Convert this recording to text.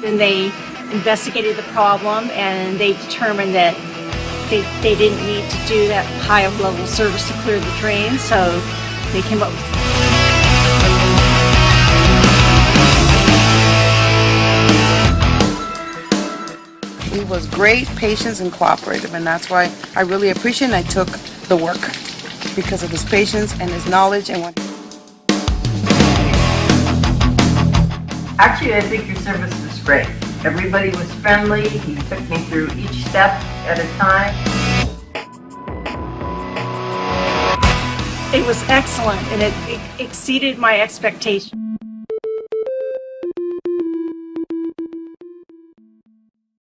Then they investigated the problem and they determined that they didn't need to do that high level service to clear the drain, so they came up with He was great, patient, and cooperative, and that's why I really appreciate and I took the work because of his patience and his knowledge and what. Actually, I think your service was great. Everybody was friendly. He took me through each step at a time. it was excellent and it exceeded my expectations.